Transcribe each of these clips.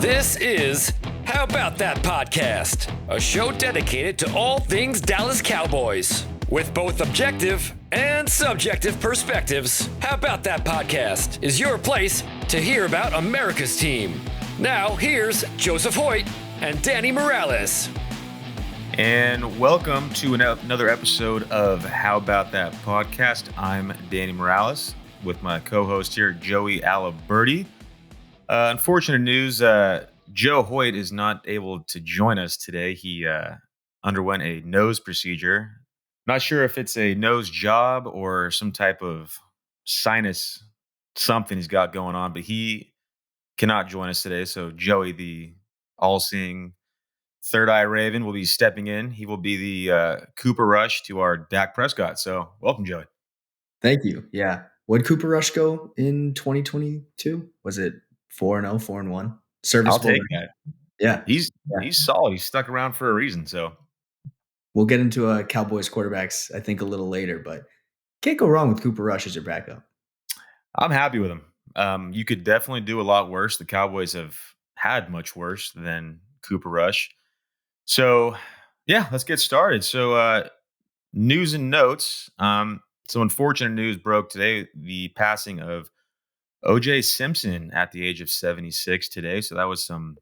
This is How About That Podcast, a show dedicated to all things Dallas Cowboys. With both objective and subjective perspectives, How About That Podcast is your place to hear about America's team. Now, here's Joseph Hoyt and Danny Morales. And welcome to another episode of How About That Podcast. I'm Danny Morales with my co-host here, Joey Aliberti. Unfortunate news, Joe Hoyt is not able to join us today. He underwent a nose procedure. Not sure if it's a nose job or some type of sinus something he's got going on, but he cannot join us today. So Joey, the all-seeing third eye Raven, will be stepping in. He will be the Cooper Rush to our Dak Prescott. So welcome, Joey. Thank you. Yeah. Would Cooper Rush go in 2022? Was it 4-0, 4-1? I'll take that. Yeah. He's solid. He's stuck around for a reason. So we'll get into Cowboys quarterbacks, I think, a little later, but can't go wrong with Cooper Rush as your backup. I'm happy with him. You could definitely do a lot worse. The Cowboys have had much worse than Cooper Rush. So, yeah, let's get started. So, news and notes. Some unfortunate news broke today. The passing of O.J. Simpson at the age of 76 today. So that was some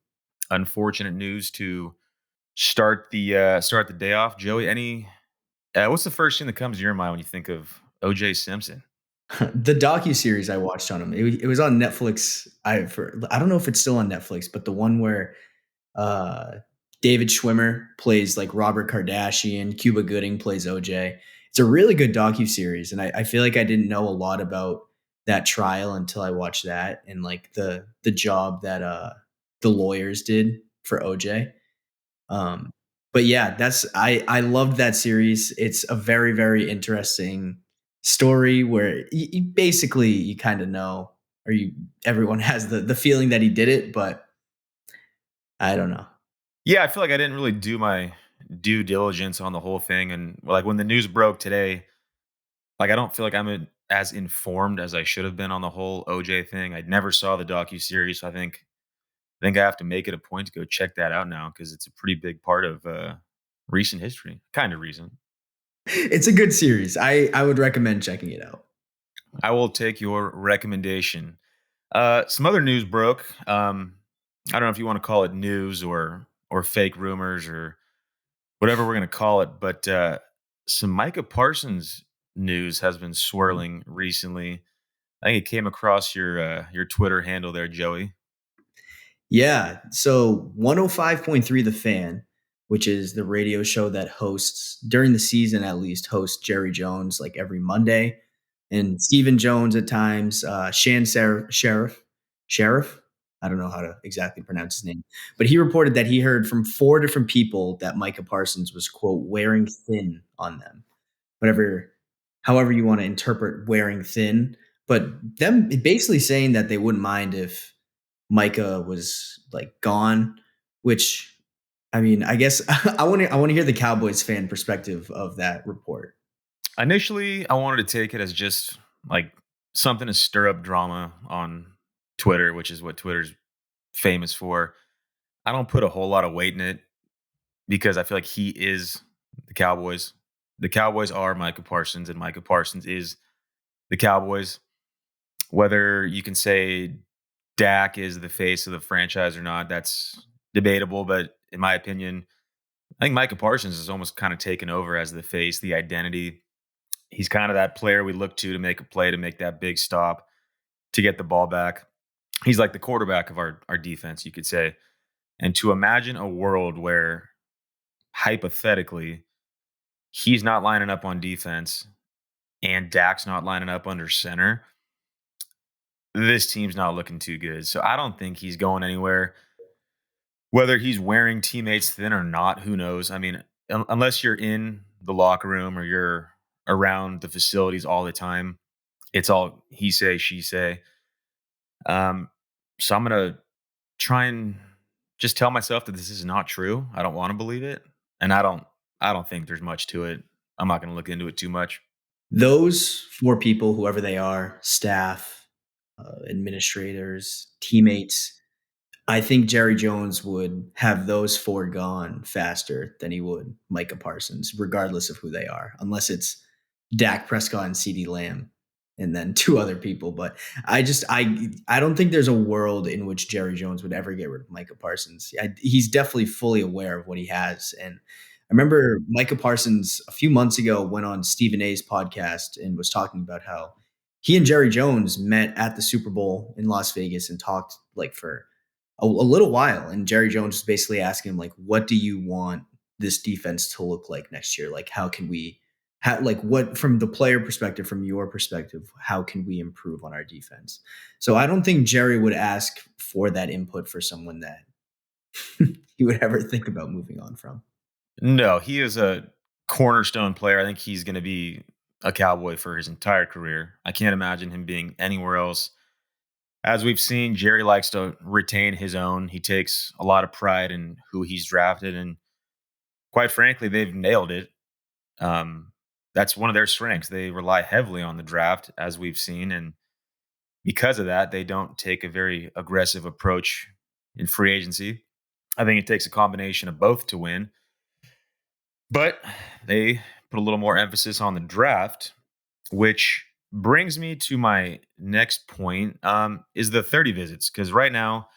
unfortunate news to start the day off. Joey, what's the first thing that comes to your mind when you think of O.J. Simpson? The docuseries I watched on him. It was on Netflix. I don't know if it's still on Netflix, but the one where David Schwimmer plays like Robert Kardashian, Cuba Gooding plays OJ. It's a really good docuseries, and I feel like I didn't know a lot about that trial until I watched that and like the job that the lawyers did for OJ. But yeah, I loved that series. It's a very, very interesting story where you kind of know, or everyone has the feeling that he did it, but I don't know. Yeah, I feel like I didn't really do my due diligence on the whole thing. And like when the news broke today, like I don't feel like I'm as informed as I should have been on the whole OJ thing. I never saw the docuseries, so I think I have to make it a point to go check that out now because it's a pretty big part of recent history, kind of recent. It's a good series. I would recommend checking it out. I will take your recommendation. Some other news broke. I don't know if you want to call it news or fake rumors or whatever we're going to call it, but some Micah Parsons news has been swirling recently. I think it came across your Twitter handle there, Joey. Yeah. So 105.3 The Fan, which is the radio show that hosts, during the season at least, hosts Jerry Jones like every Monday. And Stephen Jones at times, Shan Sheriff. I don't know how to exactly pronounce his name. But he reported that he heard from 4 different people that Micah Parsons was, quote, wearing thin on them. However you want to interpret wearing thin. But them basically saying that they wouldn't mind if Micah was like gone, which, I mean, I guess I want to hear the Cowboys fan perspective of that report. Initially, I wanted to take it as just like something to stir up drama on Twitter, which is what Twitter's famous for. I don't put a whole lot of weight in it because I feel like he is the Cowboys. The Cowboys are Micah Parsons, and Micah Parsons is the Cowboys. Whether you can say Dak is the face of the franchise or not, that's debatable. But in my opinion, I think Micah Parsons is almost kind of taken over as the face, the identity. He's kind of that player we look to make a play, to make that big stop, to get the ball back. He's like the quarterback of our defense, you could say. And to imagine a world where, hypothetically, he's not lining up on defense and Dak's not lining up under center, this team's not looking too good. So I don't think he's going anywhere. Whether he's wearing teammates thin or not, who knows? I mean, unless you're in the locker room or you're around the facilities all the time, it's all he say, she say. So I'm going to try and just tell myself that this is not true. I don't want to believe it. And I don't think there's much to it. I'm not going to look into it too much. Those 4 people, whoever they are, staff, administrators, teammates, I think Jerry Jones would have those four gone faster than he would Micah Parsons, regardless of who they are, unless it's Dak Prescott and CeeDee Lamb and then two other people. But I don't think there's a world in which Jerry Jones would ever get rid of Micah Parsons. He's definitely fully aware of what he has. And I remember Micah Parsons a few months ago went on Stephen A's podcast and was talking about how he and Jerry Jones met at the Super Bowl in Las Vegas and talked like for a little while. And Jerry Jones was basically asking him, like, what do you want this defense to look like next year? Like, how can we, like, what from the player perspective, from your perspective, how can we improve on our defense? So I don't think Jerry would ask for that input for someone that he would ever think about moving on from. No, he is a cornerstone player. I think he's going to be a Cowboy for his entire career. I can't imagine him being anywhere else. As we've seen, Jerry likes to retain his own. He takes a lot of pride in who he's drafted, and quite frankly, they've nailed it. That's one of their strengths. They rely heavily on the draft, as we've seen, and because of that, they don't take a very aggressive approach in free agency. I think it takes a combination of both to win, but they put a little more emphasis on the draft, which brings me to my next point, is the 30 visits. Because right now,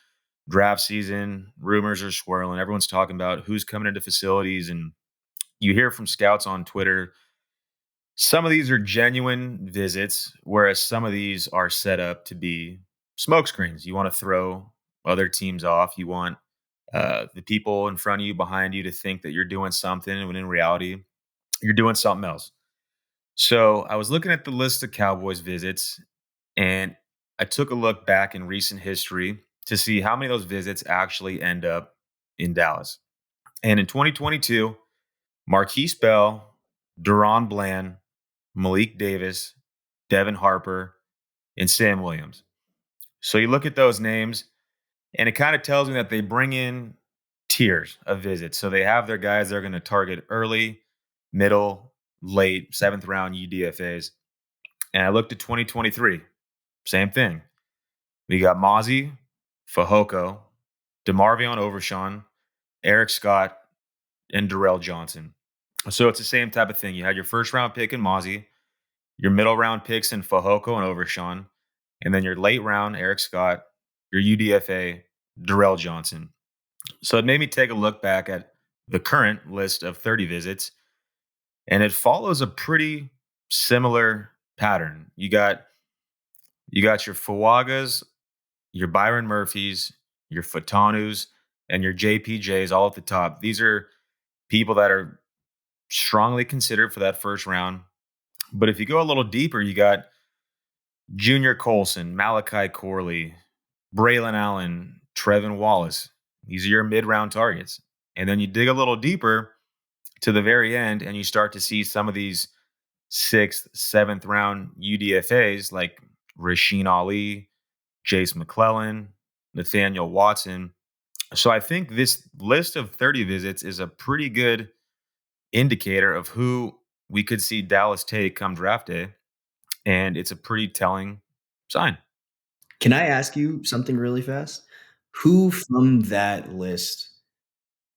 draft season, rumors are swirling. Everyone's talking about who's coming into facilities, and you hear from scouts on Twitter. Some of these are genuine visits, whereas some of these are set up to be smokescreens. You want to throw other teams off. You want the people in front of you, behind you, to think that you're doing something when in reality, you're doing something else. So I was looking at the list of Cowboys visits, and I took a look back in recent history to see how many of those visits actually end up in Dallas. And in 2022, Marquise Bell, Deron Bland, Malik Davis, Devin Harper, and Sam Williams. So you look at those names, and it kind of tells me that they bring in tiers of visits. So they have their guys they're going to target early, middle, late, seventh round UDFAs. And I looked at 2023, same thing. We got Mozzie, Fehoko, DeMarvion Overshawn, Eric Scott, and Darrell Johnson. So it's the same type of thing. You had your first round pick in Mozzie, your middle round picks in Fehoko and Overshawn, and then your late round, Eric Scott, your UDFA, Darrell Johnson. So it made me take a look back at the current list of 30 visits, and it follows a pretty similar pattern. You got your Fuagas, your Byron Murphys, your Fatanus, and your JPJs all at the top. These are people that are strongly considered for that first round. But if you go a little deeper, you got Junior Colson, Malachi Corley, Braylon Allen, Trevin Wallace. These are your mid-round targets. And then you dig a little deeper to the very end, and you start to see some of these 6th, 7th round UDFAs like Rasheen Ali, Jace McClellan, Nathaniel Watson. So I think this list of 30 visits is a pretty good indicator of who we could see Dallas take come draft day. And it's a pretty telling sign. Can I ask you something really fast? Who from that list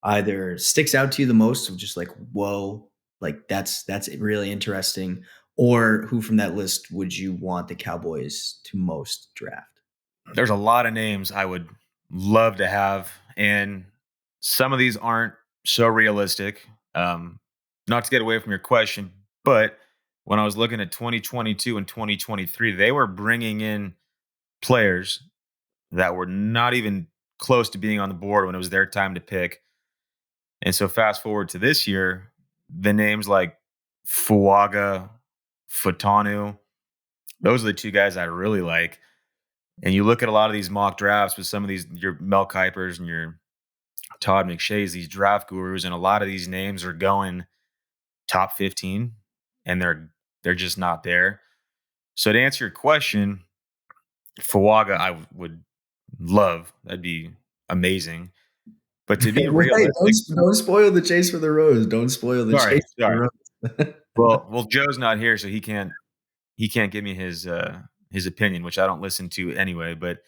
either sticks out to you the most of just like, whoa, like that's really interesting, or who from that list would you want the Cowboys to most draft? There's a lot of names I would love to have, and some of these aren't so realistic. Not to get away from your question, but when I was looking at 2022 and 2023, they were bringing in players that were not even close to being on the board when it was their time to pick. And so fast forward to this year, the names like Fuaga, Fatanu, those are the two guys I really like. And you look at a lot of these mock drafts with some of these, your Mel Kipers and your Todd McShays, these draft gurus, and a lot of these names are going top 15, and they're just not there. So to answer your question, Fuaga, I would love. That'd be amazing. But to be Wait, realistic, don't spoil the chase for the rose. Don't spoil the sorry, chase for sorry. the rose. Well, Joe's not here, so he can't give me his opinion, which I don't listen to anyway. But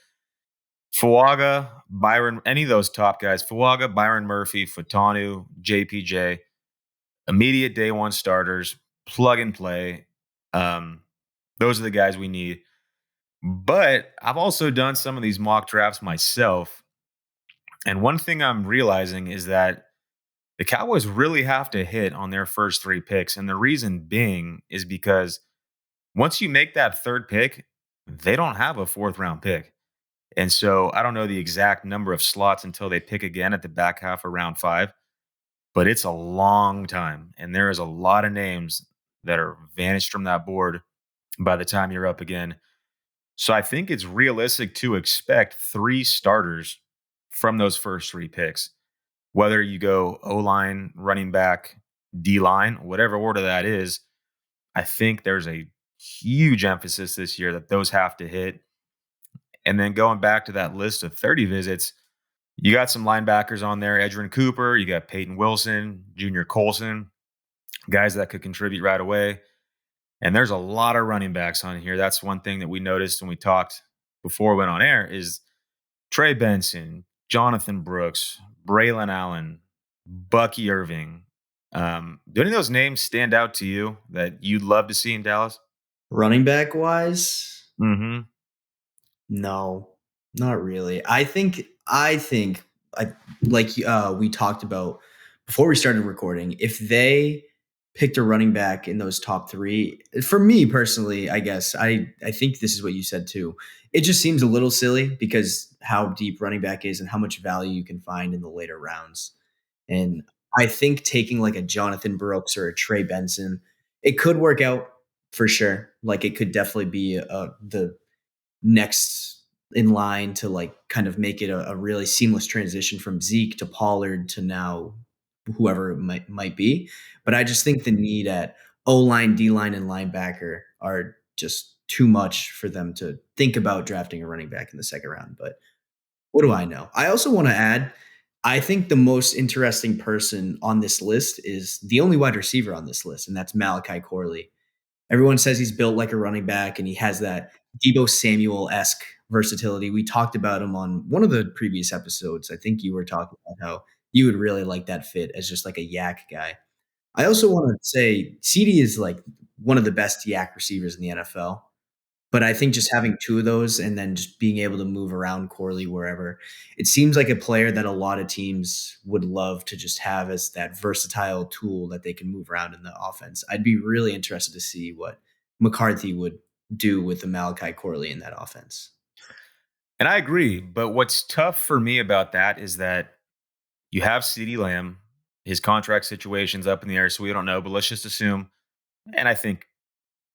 Fuaga, Byron, any of those top guys, Fuaga, Byron Murphy, Fatanu, JPJ, immediate day one starters, plug and play. Um, those are the guys we need. But I've also done some of these mock drafts myself. And one thing I'm realizing is that the Cowboys really have to hit on their first 3 picks. And the reason being is because once you make that third pick, they don't have a fourth round pick. And so I don't know the exact number of slots until they pick again at the back half of round 5, but it's a long time. And there is a lot of names that are vanished from that board by the time you're up again. So I think it's realistic to expect 3 starters from those first 3 picks. Whether you go O-line, running back, D-line, whatever order that is, I think there's a huge emphasis this year that those have to hit. And then going back to that list of 30 visits, you got some linebackers on there, Edgerrin Cooper, you got Peyton Wilson, Junior Colson, guys that could contribute right away. And there's a lot of running backs on here. That's one thing that we noticed when we talked before we went on air is Trey Benson, Jonathan Brooks, Braylon Allen, Bucky Irving. Do any of those names stand out to you that you'd love to see in Dallas? Running back wise, Mm-hmm. no, not really. I like we talked about before we started recording, if they picked a running back in those top 3, for me personally, I guess I think this is what you said too. It just seems a little silly because how deep running back is and how much value you can find in the later rounds. And I think taking like a Jonathan Brooks or a Trey Benson, it could work out for sure. Like it could definitely be the next in line to like kind of make it a really seamless transition from Zeke to Pollard to now whoever it might be. But I just think the need at O line, D line, and linebacker are just too much for them to think about drafting a running back in the second round. But what do I know? I also want to add, I think the most interesting person on this list is the only wide receiver on this list, and that's Malachi Corley. Everyone says he's built like a running back and he has that Debo Samuel-esque versatility. We talked about him on one of the previous episodes. I think you were talking about how you would really like that fit as just like a yak guy. I also want to say CD is like one of the best yak receivers in the NFL. But I think just having 2 of those and then just being able to move around Corley wherever, it seems like a player that a lot of teams would love to just have as that versatile tool that they can move around in the offense. I'd be really interested to see what McCarthy would do with the Malachi Corley in that offense. And I agree. But what's tough for me about that is that you have CeeDee Lamb. His contract situation's up in the air, so we don't know. But let's just assume, and I think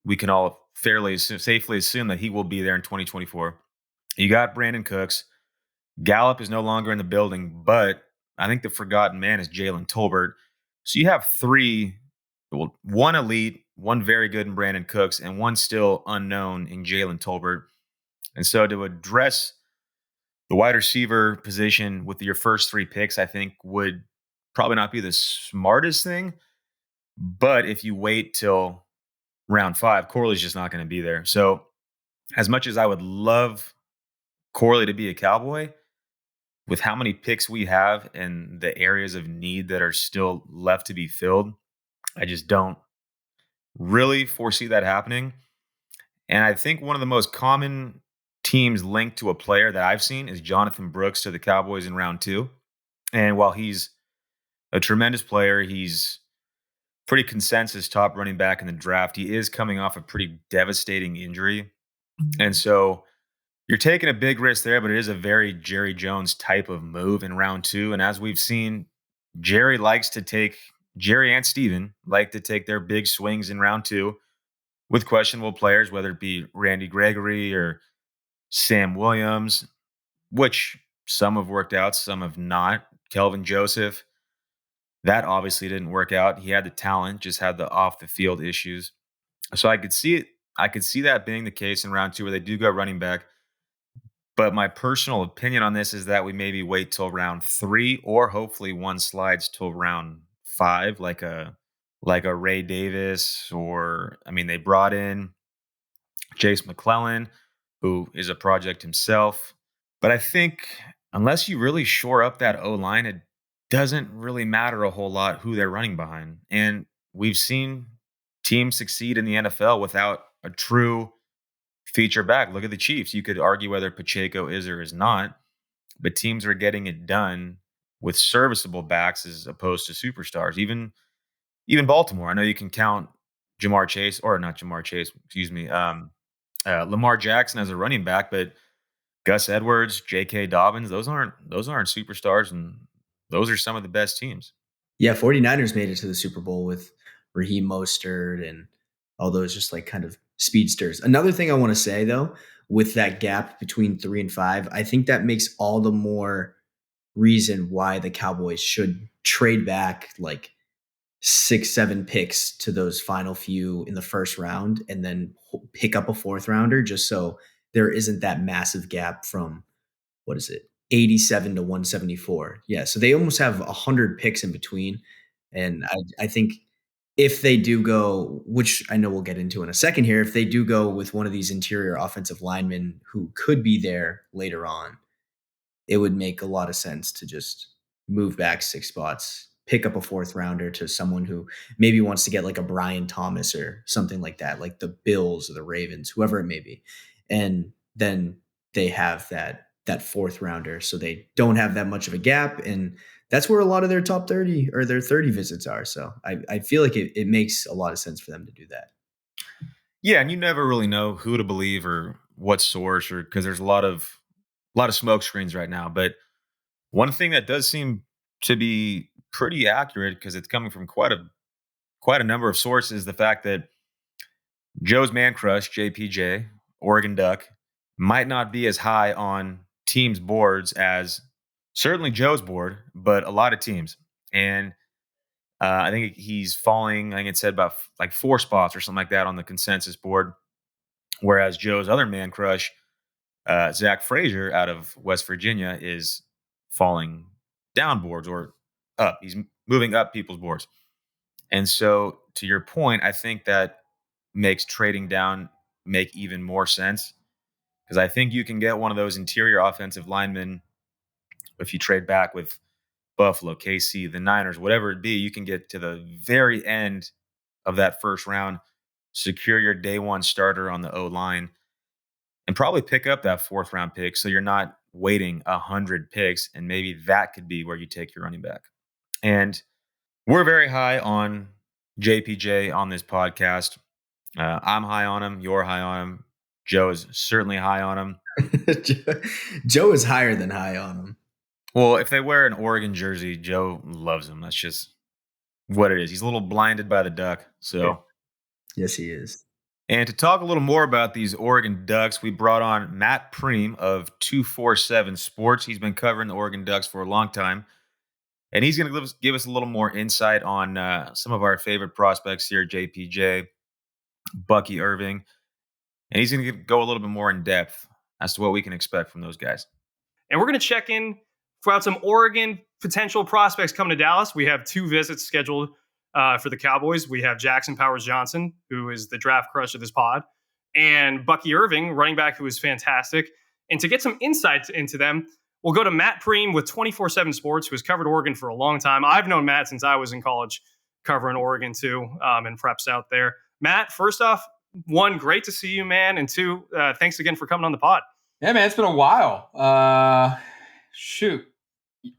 we can all safely assume that he will be there in 2024. You got Brandon Cooks. Gallup is no longer in the building, but I think the forgotten man is Jalen Tolbert. So you have 3, well, 1 elite, 1 very good in Brandon Cooks, and 1 still unknown in Jalen Tolbert. And so to address the wide receiver position with your first 3 picks, I think would probably not be the smartest thing. But if you wait till round 5, Corley's just not going to be there. So as much as I would love Corley to be a Cowboy, with how many picks we have and the areas of need that are still left to be filled, I just don't really foresee that happening. And I think one of the most common teams linked to a player that I've seen is Jonathan Brooks to the Cowboys in round 2. And while he's a tremendous player, he's pretty consensus top running back in the draft. He is coming off a pretty devastating injury. And so you're taking a big risk there, but it is a very Jerry Jones type of move in round 2. And as we've seen, Jerry and Steven like to take their big swings in round 2 with questionable players, whether it be Randy Gregory or Sam Williams, which some have worked out, some have not. Kelvin Joseph, that obviously didn't work out. He had the talent, just had the off the field issues. So I could see it. I could see that being the case in round 2 where they do go running back. But my personal opinion on this is that we maybe wait till round 3, or hopefully 1 slides till round 5, like a Ray Davis, or I mean, they brought in Chase McClellan, who is a project himself. But I think unless you really shore up that O line, it doesn't really matter a whole lot who they're running behind. And we've seen teams succeed in the NFL without a true feature back. Look at the Chiefs. You could argue whether Pacheco is or is not, but teams are getting it done with serviceable backs as opposed to superstars. Even Baltimore. I know you can count Jamar Chase, or not Jamar Chase, excuse me, Lamar Jackson as a running back, but Gus Edwards, J.K. Dobbins, those aren't superstars, and those are some of the best teams. Yeah, 49ers made it to the Super Bowl with Raheem Mostert and all those just like kind of speedsters. Another thing I want to say though, with that gap between 3 and 5, I think that makes all the more reason why the Cowboys should trade back like 6, 7 picks to those final few in the first round and then pick up a fourth rounder just so there isn't that massive gap from what is it, 87 to 174. Yeah, so they almost have 100 picks in between. And I think if they do go, which I know we'll get into in a second here, if they do go with one of these interior offensive linemen who could be there later on, it would make a lot of sense to just move back 6 spots, pick up a fourth rounder to someone who maybe wants to get like a Brian Thomas or something like that, like the Bills or the Ravens, whoever it may be. And then they have that fourth rounder. So they don't have that much of a gap. And that's where a lot of their top 30 or their 30 visits are. So I feel like it makes a lot of sense for them to do that. Yeah, and you never really know who to believe or what source, or because there's a lot of smoke screens right now. But one thing that does seem to be pretty accurate, because it's coming from quite a number of sources, the fact that Joe's man crush, JPJ, Oregon Duck, might not be as high on teams' boards as certainly Joe's board, but a lot of teams. And I think he's falling, I think it said about like 4 spots or something like that on the consensus board. Whereas Joe's other man crush, Zach Frazier out of West Virginia, is falling down boards or up. He's moving up people's boards. And so, to your point, I think that makes trading down make even more sense, because I think you can get one of those interior offensive linemen if you trade back with Buffalo, KC, the Niners, whatever it be. You can get to the very end of that first round, secure your day one starter on the O line, and probably pick up that fourth round pick. So you're not waiting 100 picks, and maybe that could be where you take your running back. And we're very high on JPJ on this podcast. I'm high on him. You're high on him. Joe is certainly high on him. Joe is higher than high on him. Well, if they wear an Oregon jersey, Joe loves him. That's just what it is. He's a little blinded by the duck. So, Yes, he is. and to talk a little more about these Oregon Ducks, we brought on Matt Prehm of 247 Sports. He's been covering the Oregon Ducks for a long time, and he's going to give us a little more insight on some of our favorite prospects here: JPJ, Bucky Irving, and he's going to go a little bit more in depth as to what we can expect from those guys. And we're going to check in about some Oregon potential prospects coming to Dallas. We have 2 visits scheduled for the Cowboys. We have Jackson Powers Johnson, who is the draft crush of this pod, and Bucky Irving, running back, who is fantastic. And to get some insights into them, we'll go to Matt Prehm with 24/7 Sports, who has covered Oregon for a long time. I've known Matt since I was in college covering Oregon too, and preps out there. Matt, first off, 1, great to see you, man. And 2, thanks again for coming on the pod. Yeah, man, it's been a while. Shoot.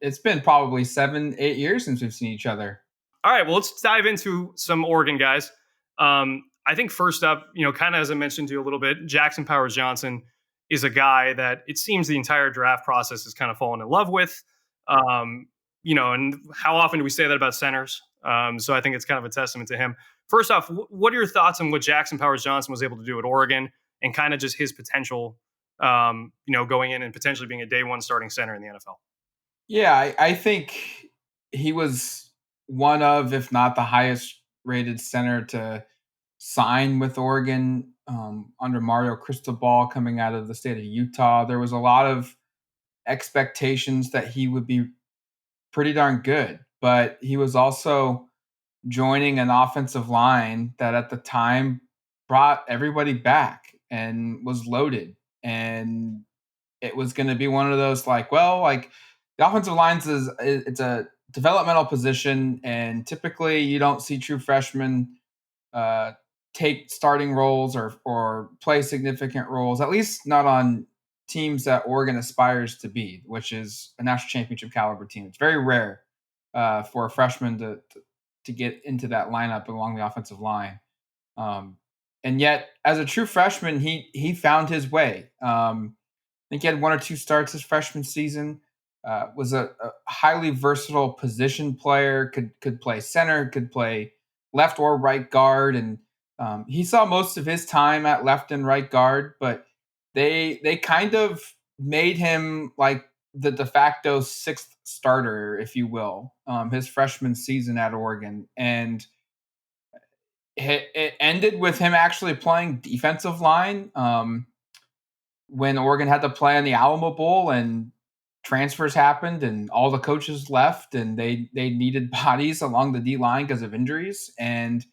It's been probably 7, 8 years since we've seen each other. All right, well, let's dive into some Oregon guys. I think first up, kind of as I mentioned to you a little bit, Jackson Powers Johnson is a guy that it seems the entire draft process has kind of fallen in love with. And how often do we say that about centers? So I think it's kind of a testament to him. First off, what are your thoughts on what Jackson Powers Johnson was able to do at Oregon and kind of just his potential, going in and potentially being a day one starting center in the NFL? Yeah, I think he was one of, if not the highest rated center to sign with Oregon under Mario Cristobal coming out of the state of Utah. There was a lot of expectations that he would be pretty darn good, but he was also joining an offensive line that at the time brought everybody back and was loaded. And it was going to be one of those like, well, like the offensive lines it's a developmental position, and typically you don't see true freshmen uh, take starting roles or play significant roles, at least not on teams that Oregon aspires to be, which is a national championship caliber team. It's very rare for a freshman to get into that lineup along the offensive line. And yet, as a true freshman, he found his way. I think he had one or two starts his freshman season. Was a highly versatile position player. Could play center, could play left or right guard, and he saw most of his time at left and right guard. But they kind of made him like the de facto sixth starter, if you will, his freshman season at Oregon, and it ended with him actually playing defensive line. When Oregon had to play in the Alamo Bowl and transfers happened and all the coaches left and they needed bodies along the D line because of injuries. And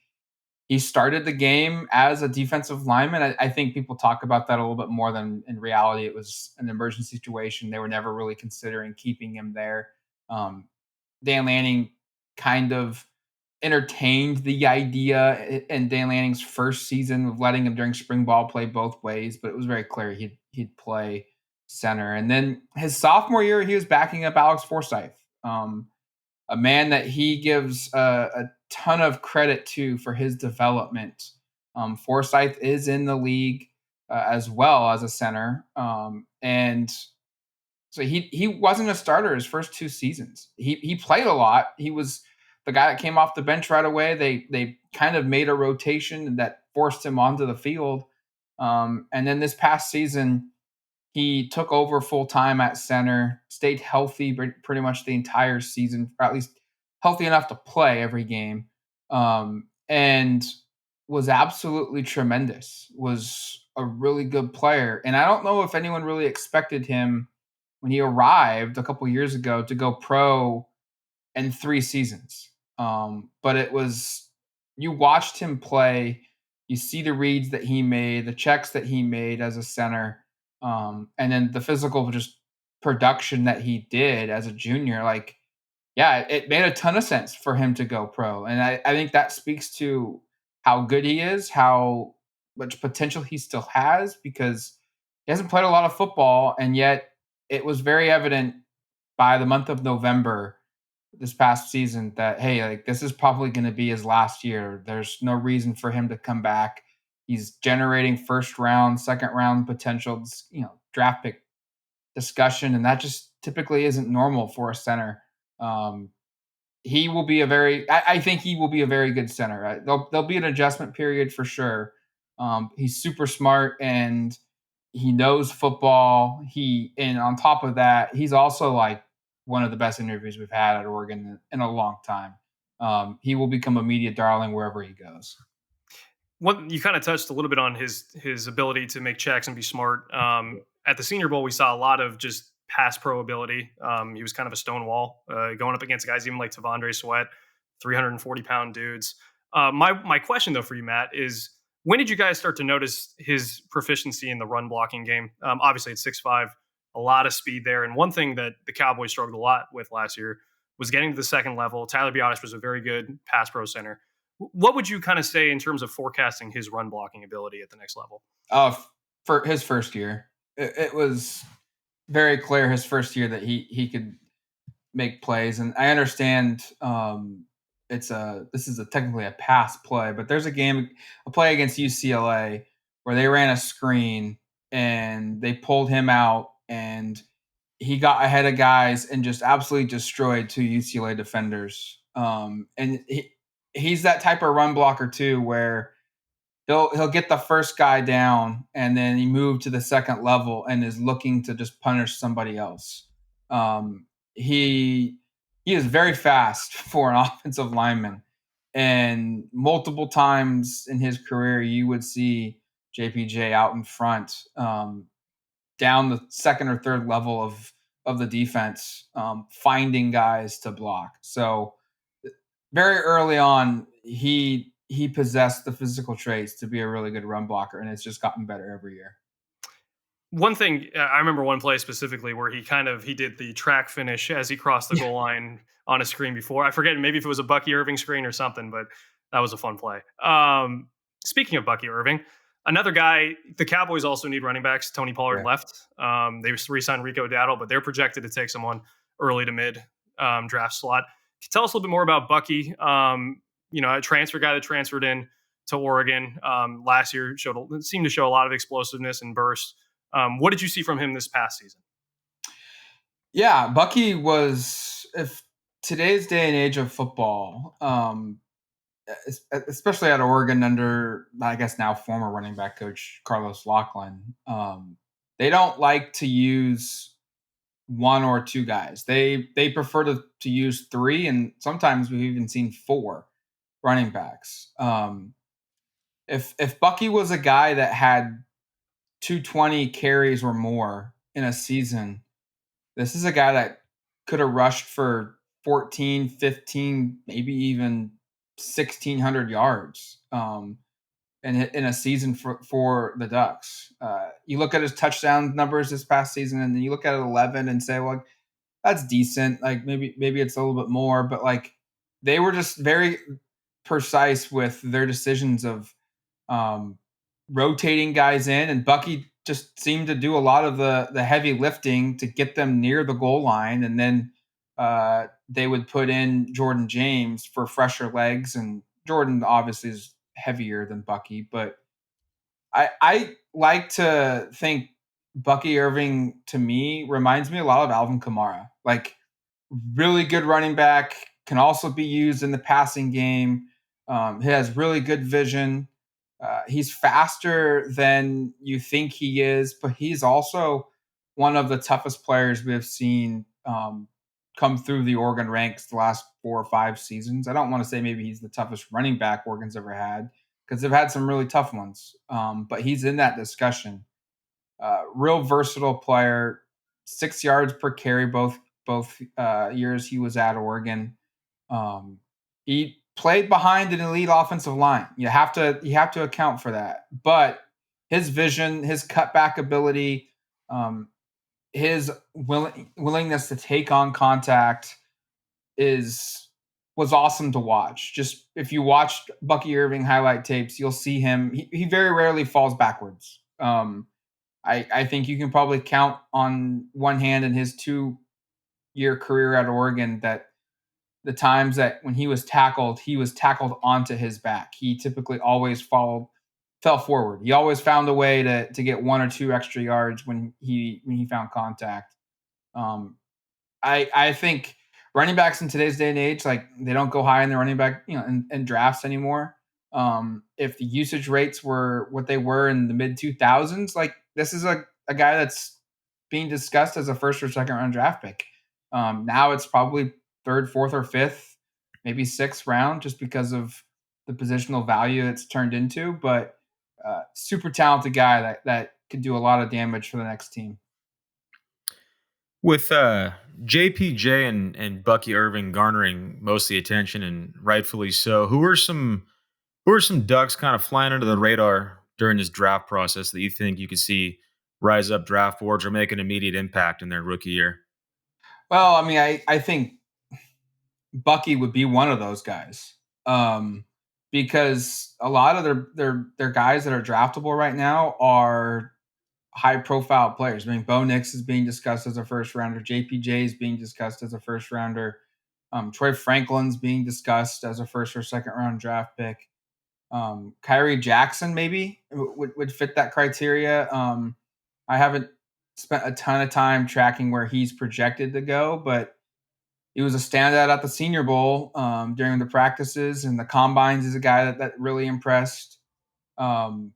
he started the game as a defensive lineman. I think people talk about that a little bit more than in reality. It was an emergency situation. They were never really considering keeping him there. Dan Lanning kind of entertained the idea in Dan Lanning's first season of letting him during spring ball play both ways, but it was very clear he'd play center. And then his sophomore year, he was backing up Alex Forsythe, a man that he gives a ton of credit to for his development. Forsythe is in the league as well as a center, and so he wasn't a starter his first two seasons. He played a lot. He was the guy that came off the bench right away. They kind of made a rotation that forced him onto the field. And then this past season, he took over full time at center, stayed healthy pretty much the entire season, or at least healthy enough to play every game, and was absolutely tremendous. Was a really good player, and I don't know if anyone really expected him when he arrived a couple years ago to go pro in 3 seasons. But it was, you watched him play, you see the reads that he made, the checks that he made as a center, and then the physical just production that he did as a junior. Like, yeah, it made a ton of sense for him to go pro. And I think that speaks to how good he is, how much potential he still has, because he hasn't played a lot of football, and yet it was very evident by the month of November this past season that, hey, like this is probably going to be his last year. There's no reason for him to come back. He's generating first round, second round potential, draft pick discussion, and that just typically isn't normal for a center. He will be I think he will be a very good center. Right? There'll be an adjustment period for sure. He's super smart and he knows football. And on top of that, he's also like one of the best interviews we've had at Oregon in a long time. He will become a media darling wherever he goes. What you kind of touched a little bit on his ability to make checks and be smart. At the Senior Bowl, we saw a lot of just pass pro ability. He was kind of a stonewall going up against guys even like Tavondre Sweat, 340-pound dudes. My question though for you, Matt, is when did you guys start to notice his proficiency in the run blocking game? Obviously, it's 6'5", a lot of speed there. And one thing that the Cowboys struggled a lot with last year was getting to the second level. Tyler Biadasz was a very good pass pro center. What would you kind of say in terms of forecasting his run blocking ability at the next level? For his first year, it was very clear his first year that he could make plays. And I understand this is technically a pass play, but there's a play against UCLA where they ran a screen and they pulled him out and he got ahead of guys and just absolutely destroyed 2 UCLA defenders. And he's that type of run blocker too, where he'll get the first guy down and then he moved to the second level and is looking to just punish somebody else. He is very fast for an offensive lineman, and multiple times in his career you would see JPJ out in front, down the second or third level of the defense, finding guys to block. So very early on, he possessed the physical traits to be a really good run blocker, and it's just gotten better every year. One thing I remember one play specifically where he did the track finish as he crossed the goal line on a screen before. I forget maybe if it was a Bucky Irving screen or something, but that was a fun play. Speaking of Bucky Irving, another guy, the Cowboys also need running backs. Tony Pollard left. They re-signed Rico Dowdle, but they're projected to take someone early to mid draft slot. Tell us a little bit more about Bucky. A transfer guy that transferred in to Oregon last year seemed to show a lot of explosiveness and burst. What did you see from him this past season? Yeah, Bucky was, if today's day and age of football, especially at Oregon under, I guess now former running back coach Carlos Loughlin, they don't like to use one or two guys. They prefer to use three, and sometimes we've even seen four running backs. If Bucky was a guy that had 220 carries or more in a season, this is a guy that could have rushed for 14, 15, maybe even 1,600 yards in a season for the Ducks. You look at his touchdown numbers this past season, and then you look at 11 and say, well, that's decent. Like maybe it's a little bit more, but like they were just very precise with their decisions of rotating guys in, and Bucky just seemed to do a lot of the heavy lifting to get them near the goal line, and then they would put in Jordan James for fresher legs, and Jordan obviously is heavier than Bucky, but I like to think Bucky Irving to me reminds me a lot of Alvin Kamara. Like really good running back, can also be used in the passing game. He has really good vision. He's faster than you think he is, but he's also one of the toughest players we have seen come through the Oregon ranks the last 4 or 5 seasons. I don't want to say maybe he's the toughest running back Oregon's ever had, because they've had some really tough ones. But he's in that discussion. Real versatile player, 6 yards per carry both years he was at Oregon. He played behind an elite offensive line. You have to account for that. But his vision, his cutback ability, his willingness to take on contact was awesome to watch. Just if you watched Bucky Irving highlight tapes, you'll see him. He very rarely falls backwards. I think you can probably count on one hand in his 2-year career at Oregon that the times that when he was tackled onto his back. He typically always fell forward. He always found a way to get 1 or 2 extra yards when he found contact. I think running backs in today's day and age, like they don't go high in the running back, in drafts anymore. If the usage rates were what they were in the mid 2000s, like this is a guy that's being discussed as a first or second round draft pick. Now it's probably 3rd, 4th, or 5th, maybe 6th round, just because of the positional value it's turned into. But super talented guy that could do a lot of damage for the next team. With JPJ and Bucky Irving garnering most of the attention, and rightfully so, who are some Ducks kind of flying under the radar during this draft process that you think you could see rise up draft boards or make an immediate impact in their rookie year? Well, I mean, I think Bucky would be one of those guys, because a lot of their guys that are draftable right now are high profile players. I mean, Bo Nix is being discussed as a first rounder. JPJ is being discussed as a first rounder. Troy Franklin's being discussed as a first or second round draft pick. Kyrie Jackson maybe would fit that criteria. I haven't spent a ton of time tracking where he's projected to go, but he was a standout at the Senior Bowl during the practices and the combines. Is a guy that really impressed. I'd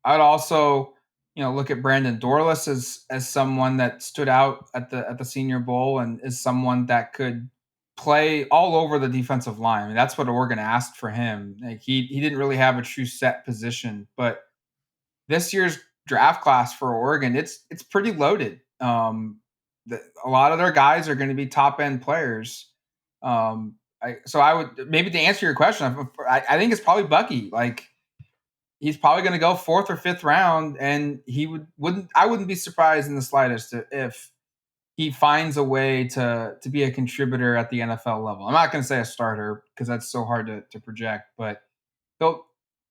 also, look at Brandon Dorlus as someone that stood out at the Senior Bowl and is someone that could play all over the defensive line. I mean, that's what Oregon asked for him. Like he didn't really have a true set position, but this year's draft class for Oregon, it's pretty loaded. A lot of their guys are going to be top end players. So I would, maybe to answer your question, I think it's probably Bucky. Like he's probably going to go 4th or 5th round, and I wouldn't be surprised in the slightest if he finds a way to be a contributor at the NFL level. I'm not going to say a starter because that's so hard to project, but he'll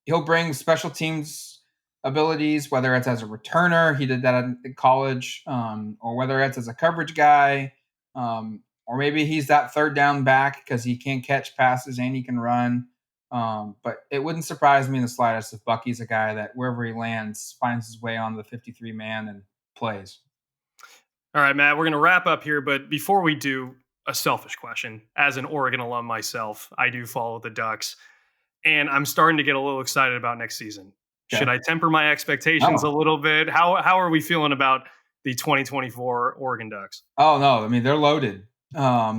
he'll bring special teams abilities, whether it's as a returner, he did that in college, or whether it's as a coverage guy, or maybe he's that third down back because he can catch passes and he can run. But it wouldn't surprise me in the slightest if Bucky's a guy that wherever he lands finds his way on the 53 man and plays. All right, Matt, we're going to wrap up here. But before we do, a selfish question. As an Oregon alum myself, I do follow the Ducks, and I'm starting to get a little excited about next season. Okay. Should I temper my expectations a little bit? How are we feeling about the 2024 Oregon Ducks? Oh, no. I mean, they're loaded.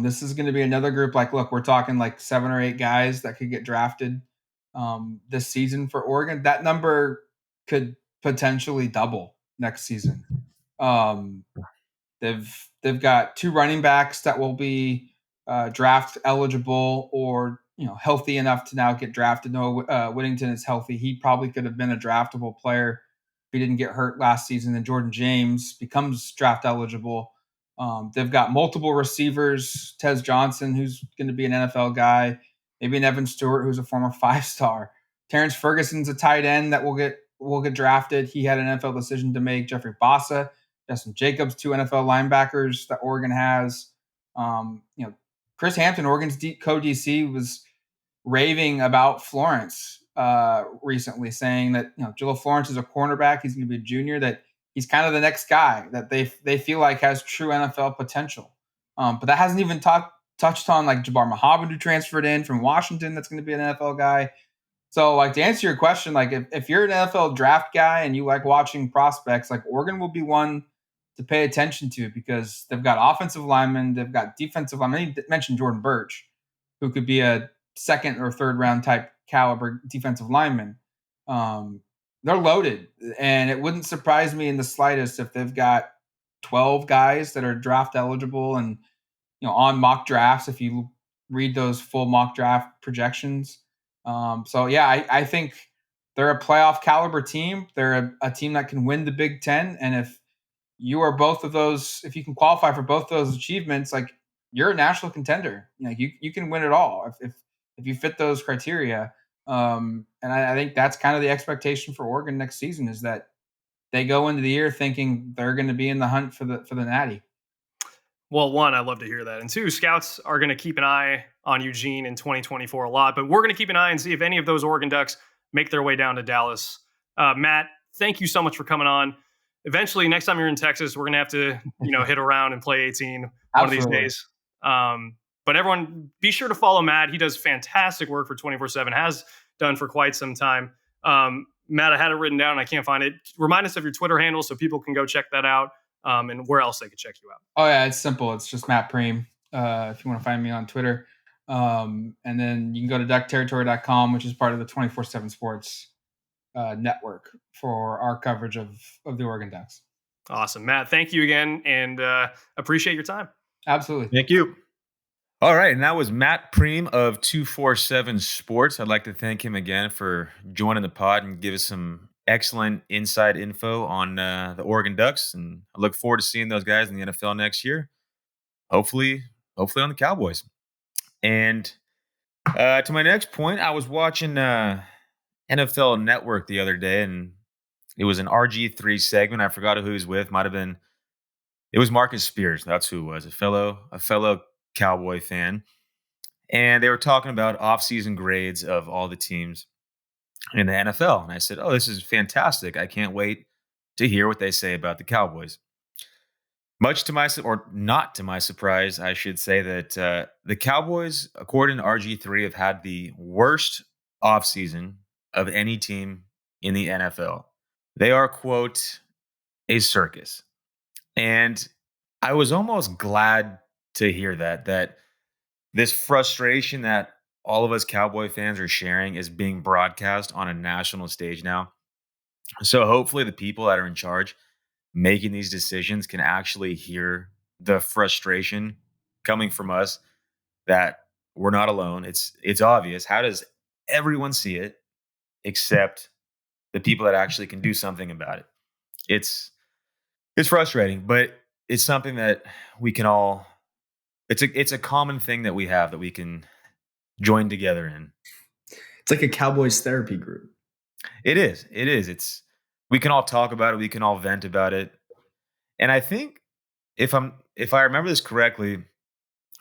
This is going to be another group. Like, look, we're talking like 7 or 8 guys that could get drafted this season for Oregon. That number could potentially double next season. They've got 2 running backs that will be draft eligible or healthy enough to now get drafted. Noah Whittington is healthy. He probably could have been a draftable player if he didn't get hurt last season. And Jordan James becomes draft eligible. They've got multiple receivers. Tez Johnson, who's going to be an NFL guy. Maybe an Evan Stewart, who's a former 5-star. Terrence Ferguson's a tight end that will get drafted. He had an NFL decision to make. Jeffrey Bassa, Justin Jacobs, 2 NFL linebackers that Oregon has. Chris Hampton, Oregon's co-DC, was raving about Florence recently, saying that Jalil Florence is a cornerback. He's going to be a junior. That he's kind of the next guy that they feel like has true NFL potential. But that hasn't even touched on like Jabbar Muhammad, who transferred in from Washington. That's going to be an NFL guy. So, like, to answer your question, like if you're an NFL draft guy and you like watching prospects, like Oregon will be one to pay attention to because they've got offensive linemen, they've got defensive linemen. You mentioned Jordan Birch, who could be a 2nd or 3rd round type caliber defensive lineman. They're loaded, and it wouldn't surprise me in the slightest if they've got 12 guys that are draft eligible and on mock drafts. If you read those full mock draft projections. I think they're a playoff caliber team. They're a team that can win the Big Ten. And if you are both of those, if you can qualify for both those achievements, like you're a national contender. You can win it all if you fit those criteria. And I think that's kind of the expectation for Oregon next season is that they go into the year thinking they're going to be in the hunt for the Natty. Well, 1, I'd love to hear that. And 2, scouts are going to keep an eye on Eugene in 2024 a lot, but we're going to keep an eye and see if any of those Oregon Ducks make their way down to Dallas. Matt, thank you so much for coming on. Eventually, next time you're in Texas, we're going to have to, hit around and play 18 one of these days. But everyone, be sure to follow Matt. He does fantastic work for 24/7, has done for quite some time. Matt, I had it written down and I can't find it. Remind us of your Twitter handle so people can go check that out. And where else they could check you out. Oh, yeah, it's simple. It's just Matt Prehm if you want to find me on Twitter. And then you can go to duckterritory.com, which is part of the 24/7 Sports network for our coverage of the Oregon Ducks. Awesome. Matt, thank you again, and appreciate your time. Absolutely. Thank you. All right, and that was Matt Prehm of 247 Sports. I'd like to thank him again for joining the pod and give us some excellent inside info on the Oregon Ducks, and I look forward to seeing those guys in the NFL next year. Hopefully on the Cowboys. And to my next point, I was watching NFL Network the other day, and it was an RG3 segment. I forgot who he was with. It was Marcus Spears. That's who it was, a fellow Cowboy fan. And they were talking about offseason grades of all the teams in the NFL. And I said, oh, this is fantastic. I can't wait to hear what they say about the Cowboys. Much to my, or not to my surprise, I should say that the Cowboys, according to RG3, have had the worst offseason of any team in the NFL. They are, quote, a circus. And I was almost glad to hear that this frustration that all of us Cowboy fans are sharing is being broadcast on a national stage now. So hopefully the people that are in charge making these decisions can actually hear the frustration coming from us that we're not alone. It's obvious. How does everyone see it except the people that actually can do something about it. It's frustrating, but it's something that we can all. It's a common thing that we have that we can join together in. It's like a Cowboys therapy group. It is. We can all talk about it. We can all vent about it. And I think if I remember this correctly,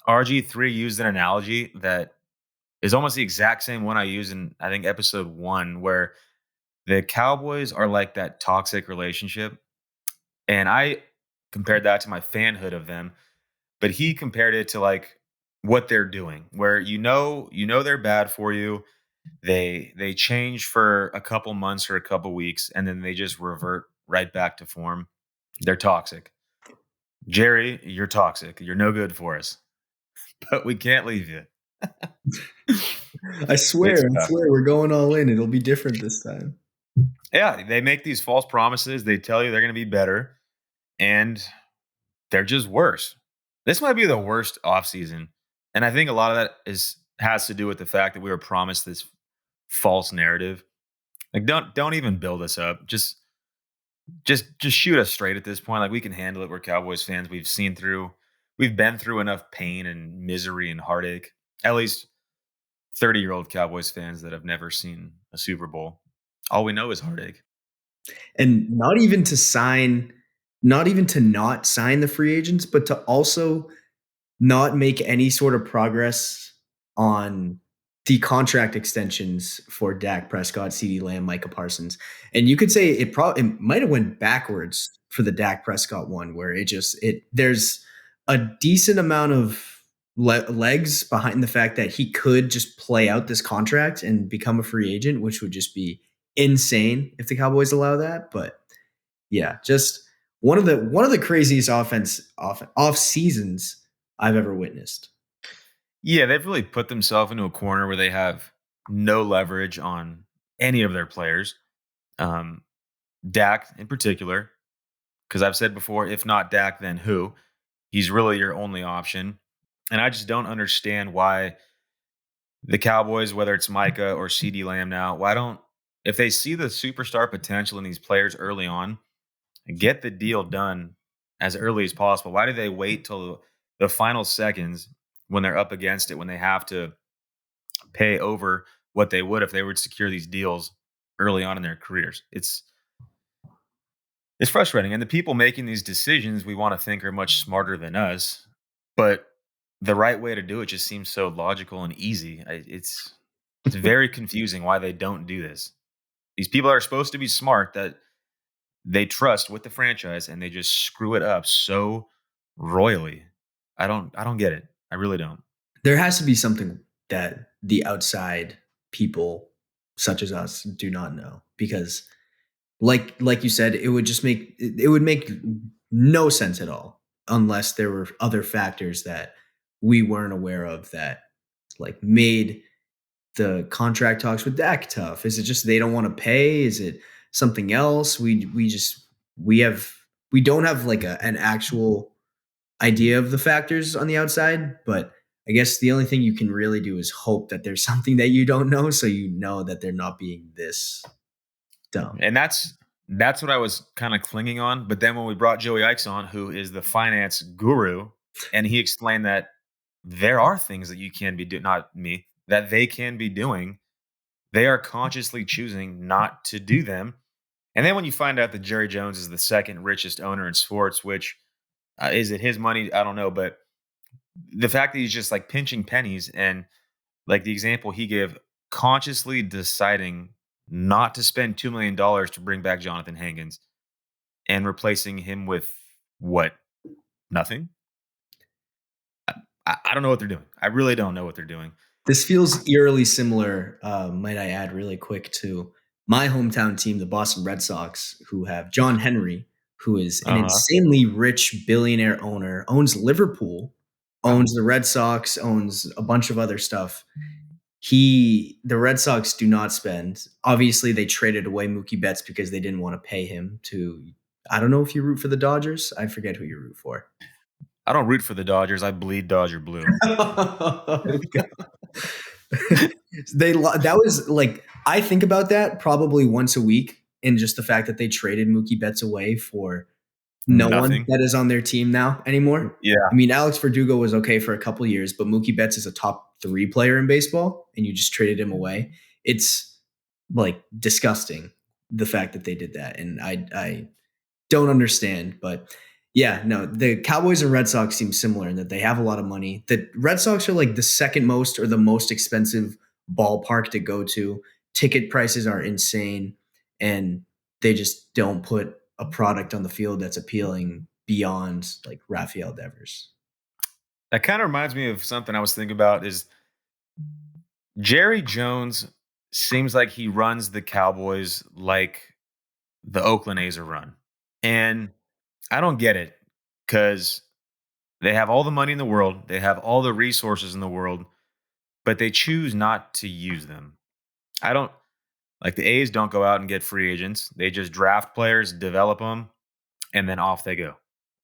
RG3 used an analogy that is almost the exact same one I used in, I think, episode 1, where the Cowboys are like that toxic relationship. And I compared that to my fanhood of them, but he compared it to like what they're doing, where they're bad for you. They change for a couple months or a couple weeks, and then they just revert right back to form. They're toxic. Jerry, you're toxic. You're no good for us, but we can't leave you. I swear we're going all in. It'll be different this time. Yeah, they make these false promises. They tell you they're going to be better, and they're just worse. This might be the worst offseason. And I think a lot of that has to do with the fact that we were promised this false narrative. Like, don't even build us up. Just shoot us straight at this point. Like, we can handle it. We're Cowboys fans. We've been through enough pain and misery and heartache. At least 30-year-old Cowboys fans that have never seen a Super Bowl. All we know is heartache. And not even to not sign the free agents, but to also not make any sort of progress on the contract extensions for Dak Prescott, CeeDee Lamb, Micah Parsons. And you could say it might have went backwards for the Dak Prescott one, where there's a decent amount of legs behind the fact that he could just play out this contract and become a free agent, which would just be insane if the Cowboys allow that. But yeah, just one of the craziest off seasons I've ever witnessed. Yeah, they've really put themselves into a corner where they have no leverage on any of their players. Dak in particular, because I've said before, if not Dak, then who? He's really your only option. And I just don't understand why the Cowboys, whether it's Micah or CeeDee Lamb now, if they see the superstar potential in these players early on, get the deal done as early as possible. Why do they wait till the final seconds when they're up against it, when they have to pay over what they would if they were to secure these deals early on in their careers? It's frustrating. And the people making these decisions, we want to think are much smarter than us, but the right way to do it just seems so logical and easy. It's very confusing why they don't do this. These people are supposed to be smart, that they trust with the franchise, and they just screw it up so royally. I don't get it. I really don't. There has to be something that the outside people such as us do not know, because like you said, it would make no sense at all unless there were other factors that we weren't aware of that like made the contract talks with Dak tough. Is it just they don't want to pay? Is it something else? We don't have like an actual idea of the factors on the outside, but I guess the only thing you can really do is hope that there's something that you don't know, so you know that they're not being this dumb. And that's what I was kind of clinging on. But then when we brought Joey Ikes on, who is the finance guru, and he explained that there are things that you can be doing, not me, that they can be doing. They are consciously choosing not to do them. And then when you find out that Jerry Jones is the second richest owner in sports, which is it his money? I don't know. But the fact that he's just like pinching pennies, and like the example he gave, consciously deciding not to spend $2 million to bring back Jonathan Hankins and replacing him with what? Nothing? I don't know what they're doing. I really don't know what they're doing. This feels eerily similar, might I add really quick, to my hometown team, the Boston Red Sox, who have John Henry, who is an insanely rich billionaire owner, owns Liverpool, owns the Red Sox, owns a bunch of other stuff. The Red Sox do not spend. Obviously, they traded away Mookie Betts because they didn't want to pay him to, I don't know if you root for the Dodgers. I forget who you root for. I don't root for the Dodgers. I bleed Dodger blue. That was like, I think about that probably once a week, and just the fact that they traded Mookie Betts away for no one Nothing. that is on their team now anymore. Yeah. I mean, Alex Verdugo was okay for a couple of years, but Mookie Betts is a top 3 player in baseball, and you just traded him away. It's like disgusting, the fact that they did that. And I don't understand, but yeah, no, the Cowboys and Red Sox seem similar in that they have a lot of money. The Red Sox are like the second most or the most expensive ballpark to go to. Ticket prices are insane, and they just don't put a product on the field that's appealing beyond like Rafael Devers. That kind of reminds me of something I was thinking about is Jerry Jones seems like he runs the Cowboys like the Oakland A's are run. And I don't get it because they have all the money in the world, they have all the resources in the world, but they choose not to use them. I don't like the A's don't go out and get free agents. They just draft players, develop them, and then off they go.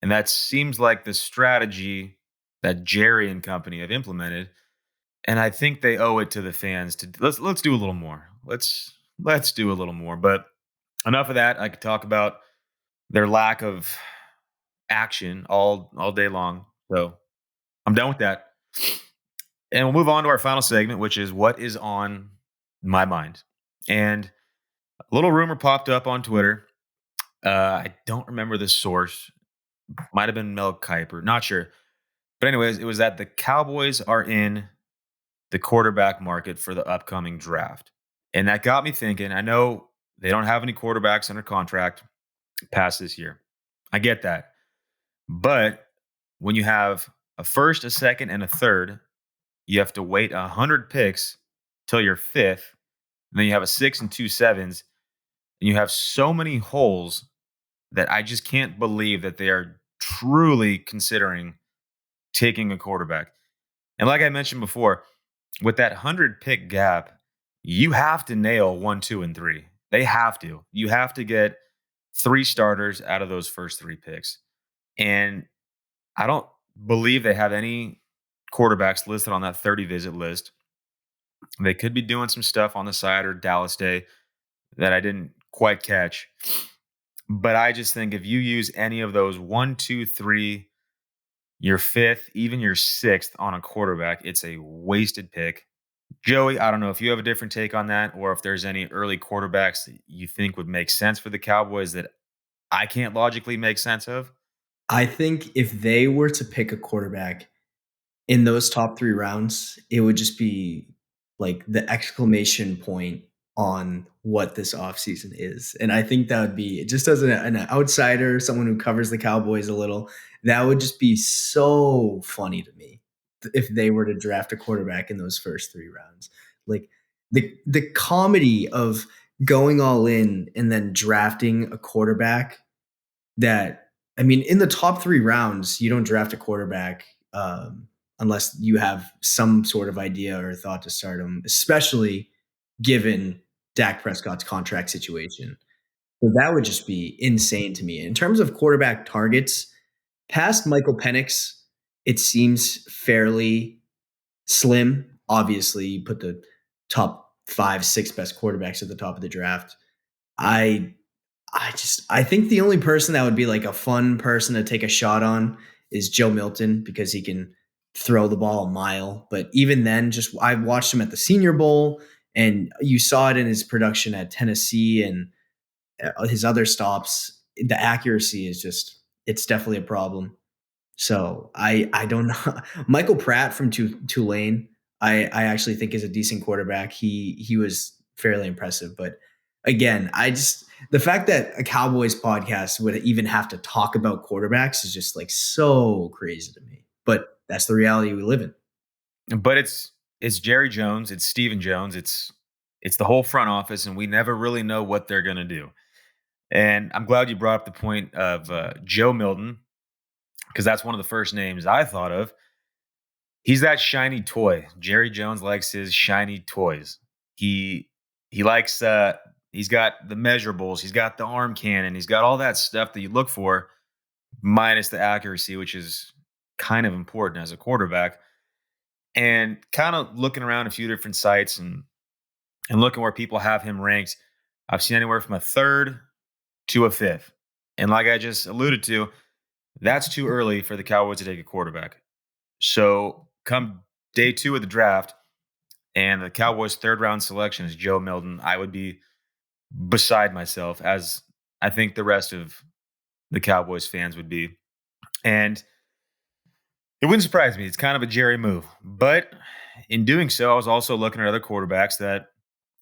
And that seems like the strategy that Jerry and company have implemented. And I think they owe it to the fans to let's do a little more. Let's do a little more. But enough of that. I could talk about their lack of action all day long. So I'm done with that. And we'll move on to our final segment, which is what is on my mind. And a little rumor popped up on Twitter. I don't remember the source. Might have been Mel Kiper. Not sure. But anyways, it was that the Cowboys are in the quarterback market for the upcoming draft. And that got me thinking. I know they don't have any quarterbacks under contract past this year. I get that. But when you have a first, a second, and a third, you have to wait 100 picks till you're fifth. And then you have a 6 and 2 sevens. And you have so many holes that I just can't believe that they are truly considering taking a quarterback. And like I mentioned before, with that 100 pick gap, you have to nail 1, 2, and 3. They have to. You have to get 3 starters out of those first 3 picks. And I don't believe they have any quarterbacks listed on that 30 visit list. They could be doing some stuff on the side or Dallas Day that I didn't quite catch. But I just think if you use any of those 1, 2, 3, your fifth, even your sixth on a quarterback, it's a wasted pick. Joey, I don't know if you have a different take on that or if there's any early quarterbacks that you think would make sense for the Cowboys that I can't logically make sense of. I think if they were to pick a quarterback in those top 3 rounds, it would just be like the exclamation point on what this offseason is. And I think that would be, just as an outsider, someone who covers the Cowboys a little, that would just be so funny to me if they were to draft a quarterback in those first 3 rounds. Like the comedy of going all in and then drafting a quarterback that, I mean, in the top 3 rounds, you don't draft a quarterback unless you have some sort of idea or thought to start him, especially given Dak Prescott's contract situation. So that would just be insane to me. In terms of quarterback targets, past Michael Penix, it seems fairly slim. Obviously, you put the top 5, 6 best quarterbacks at the top of the draft. I think the only person that would be like a fun person to take a shot on is Joe Milton because he can throw the ball a mile. But even then, just I watched him at the Senior Bowl, and you saw it in his production at Tennessee and his other stops. The accuracy is just, it's definitely a problem. So I don't know. Michael Pratt from Tulane, I actually think is a decent quarterback. He was fairly impressive, but again, the fact that a Cowboys podcast would even have to talk about quarterbacks is just like so crazy to me. But that's the reality we live in. But it's Jerry Jones, it's Stephen Jones, it's the whole front office, and we never really know what they're going to do. And I'm glad you brought up the point of Joe Milton, because that's one of the first names I thought of. He's that shiny toy. Jerry Jones likes his shiny toys. He likes he's got the measurables, he's got the arm cannon, he's got all that stuff that you look for, minus the accuracy, which is kind of important as a quarterback. And kind of looking around a few different sites and and looking where people have him ranked, I've seen anywhere from a third to a fifth. And like I just alluded to, that's too early for the Cowboys to take a quarterback. So come day 2 of the draft, and the Cowboys' third round selection is Joe Milton, I would be beside myself, as I think the rest of the Cowboys fans would be. And it wouldn't surprise me. It's kind of a Jerry move. But in doing so, I was also looking at other quarterbacks that,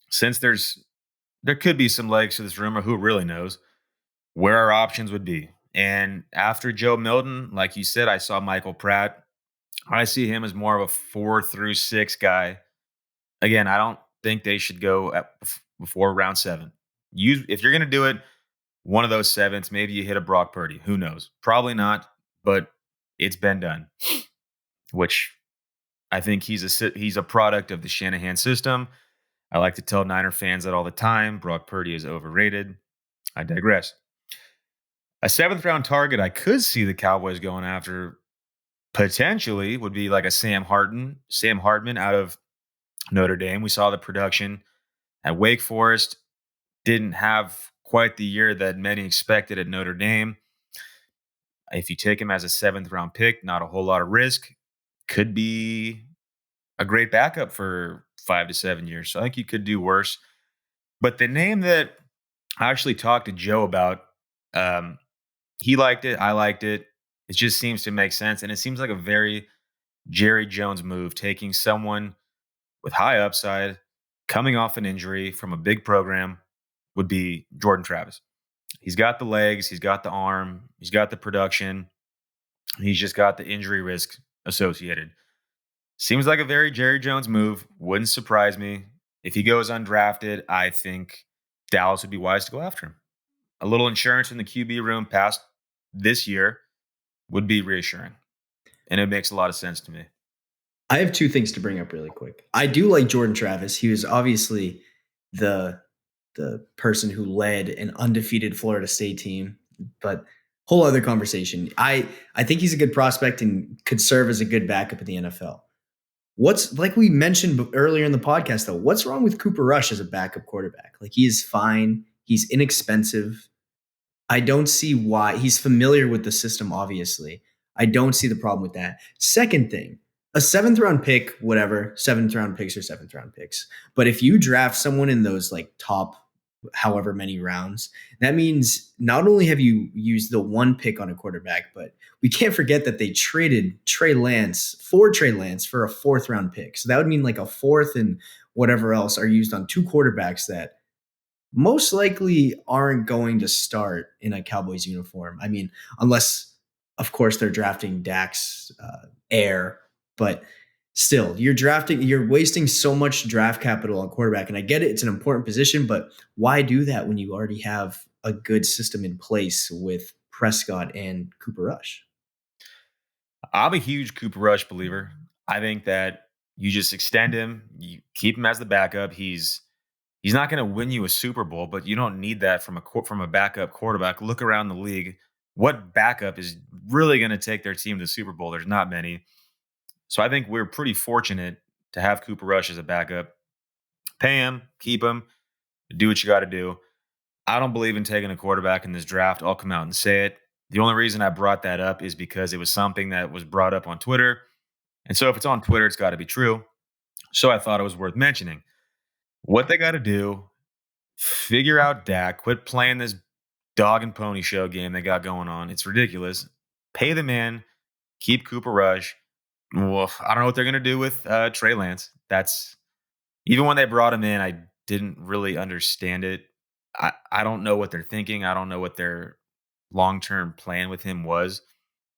since there could be some legs to this rumor, who really knows where our options would be. And after Joe Milton, like you said, I saw Michael Pratt. I see him as more of a 4 through 6 guy. Again, I don't think they should go before round 7. If you're going to do it, one of those 7s, maybe you hit a Brock Purdy. Who knows? Probably not, but it's been done. Which I think he's a product of the Shanahan system. I like to tell Niner fans that all the time. Brock Purdy is overrated. I digress. A 7th round target I could see the Cowboys going after potentially would be like a Sam Hartman out of Notre Dame. We saw the production at Wake Forest. Didn't have quite the year that many expected at Notre Dame. If you take him as a 7th round pick, not a whole lot of risk. Could be a great backup for 5 to 7 years. So I think you could do worse. But the name that I actually talked to Joe about, he liked it. I liked it. It just seems to make sense. And it seems like a very Jerry Jones move, taking someone with high upside, coming off an injury from a big program, would be Jordan Travis. He's got the legs. He's got the arm. He's got the production. He's just got the injury risk associated. Seems like a very Jerry Jones move. Wouldn't surprise me. If he goes undrafted, I think Dallas would be wise to go after him. A little insurance in the QB room past this year would be reassuring. And it makes a lot of sense to me. I have 2 things to bring up really quick. I do like Jordan Travis. He was obviously the person who led an undefeated Florida State team, but whole other conversation. I think he's a good prospect and could serve as a good backup in the NFL. What's, like we mentioned earlier in the podcast, though, what's wrong with Cooper Rush as a backup quarterback? Like, he is fine. He's inexpensive. I don't see why. He's familiar with the system, obviously. I don't see the problem with that. Second thing, a 7th round pick, whatever, 7th round picks or 7th round picks. But if you draft someone in those like top however many rounds, that means not only have you used the 1 pick on a quarterback, but we can't forget that they traded Trey Lance for a 4th round pick. So that would mean like a 4th and whatever else are used on 2 quarterbacks that most likely aren't going to start in a Cowboys uniform. I mean, unless, of course, they're drafting Dak's heir, but still, you're wasting so much draft capital on quarterback. And I get it, it's an important position, but why do that when you already have a good system in place with Prescott and Cooper Rush? I'm a huge Cooper Rush believer. I think that you just extend him, you keep him as the backup. He's not going to win you a Super Bowl, but you don't need that from a backup quarterback. Look around the league. What backup is really going to take their team to the Super Bowl? There's not many. So I think we're pretty fortunate to have Cooper Rush as a backup. Pay him, keep him, do what you got to do. I don't believe in taking a quarterback in this draft. I'll come out and say it. The only reason I brought that up is because it was something that was brought up on Twitter. And so if it's on Twitter, it's got to be true. So I thought it was worth mentioning. What they got to do, figure out Dak, quit playing this dog and pony show game they got going on. It's ridiculous. Pay the man, keep Cooper Rush. Well, I don't know what they're going to do with Trey Lance. That's, even when they brought him in, I didn't really understand it. I don't know what they're thinking. I don't know what their long-term plan with him was.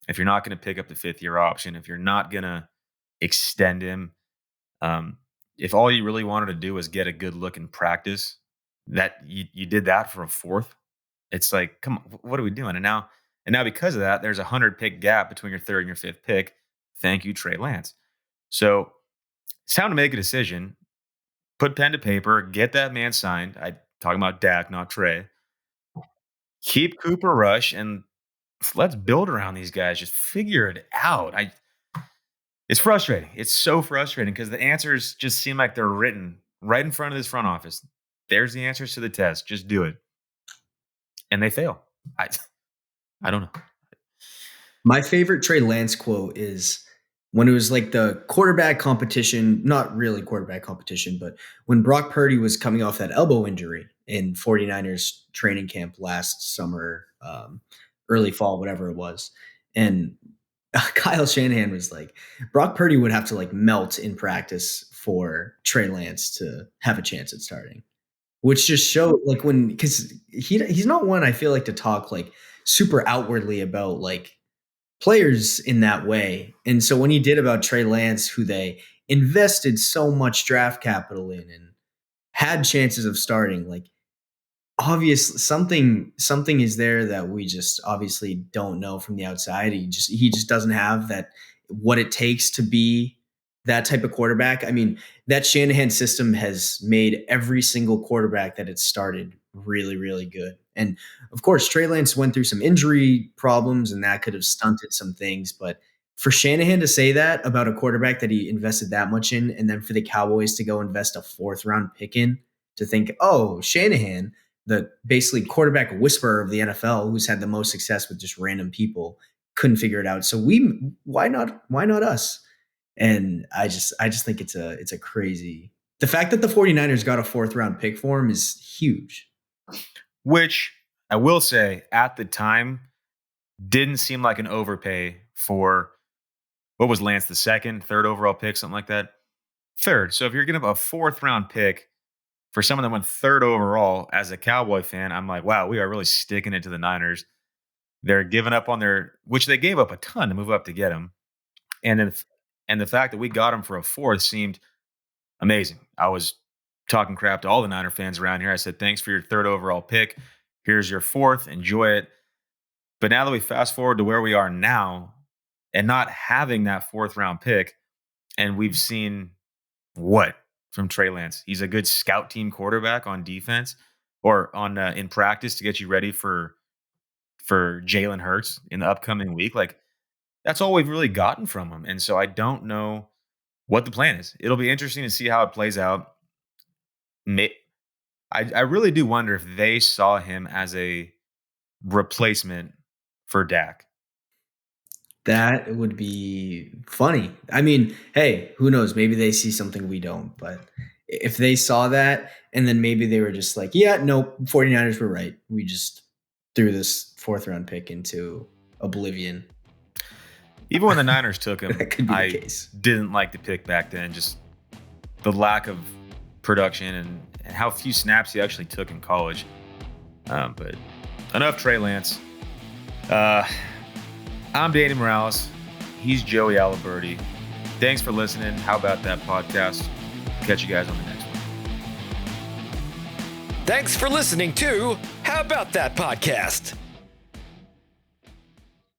If you're not going to pick up the 5th-year option, if you're not going to extend him, if all you really wanted to do was get a good look in practice, that you did that for a 4th, it's like, come on, what are we doing? And now because of that, there's a 100-pick gap between your 3rd and your 5th pick. Thank you, Trey Lance. So it's time to make a decision. Put pen to paper. Get that man signed. I'm talking about Dak, not Trey. Keep Cooper Rush, and let's build around these guys. Just figure it out. It's frustrating. It's so frustrating because the answers just seem like they're written right in front of this front office. There's the answers to the test. Just do it. And they fail. I don't know. My favorite Trey Lance quote is when it was like the quarterback competition, not really quarterback competition, but when Brock Purdy was coming off that elbow injury in 49ers training camp last summer, early fall, whatever it was. And Kyle Shanahan was like, Brock Purdy would have to like melt in practice for Trey Lance to have a chance at starting, which just showed like because he's not one I feel like to talk like super outwardly about like players in that way. And so when he did about Trey Lance, who they invested so much draft capital in and had chances of starting, like obviously something is there that we just obviously don't know from the outside. He just doesn't have that what it takes to be that type of quarterback. I mean, that Shanahan system has made every single quarterback that it's started really, really good. And of course, Trey Lance went through some injury problems and that could have stunted some things. But for Shanahan to say that about a quarterback that he invested that much in, and then for the Cowboys to go invest a 4th round pick in, to think, oh, Shanahan, the basically quarterback whisperer of the NFL, who's had the most success with just random people, couldn't figure it out. So why not us? And I just think it's a crazy. The fact that the 49ers got a 4th round pick for him is huge. Which I will say at the time didn't seem like an overpay for what was Lance, the 2nd, 3rd overall pick, something like that. 3rd. So if you're going to have a 4th round pick for someone that went 3rd overall, as a Cowboy fan, I'm like, wow, we are really sticking it to the Niners. They're giving up on which they gave up a ton to move up to get him. And the fact that we got him for a 4th seemed amazing. I was talking crap to all the Niner fans around here. I said, thanks for your 3rd overall pick. Here's your 4th. Enjoy it. But now that we fast forward to where we are now and not having that 4th round pick, and we've seen what from Trey Lance? He's a good scout team quarterback on defense or on in practice to get you ready for Jalen Hurts in the upcoming week. Like, that's all we've really gotten from him. And so I don't know what the plan is. It'll be interesting to see how it plays out. I really do wonder if they saw him as a replacement for Dak. That would be funny. I mean, hey, who knows? Maybe they see something we don't. But if they saw that and then maybe they were just like, yeah, nope, 49ers were right. We just threw this 4th round pick into oblivion. Even when the Niners took him, That could be the I case. didn't like the pick back then. Just the lack of production and how few snaps he actually took in college. But enough Trey Lance. I'm Danny Morales. He's Joey Aliberti. Thanks for listening. How about that podcast? Catch you guys on the next one. Thanks for listening to How About That Podcast.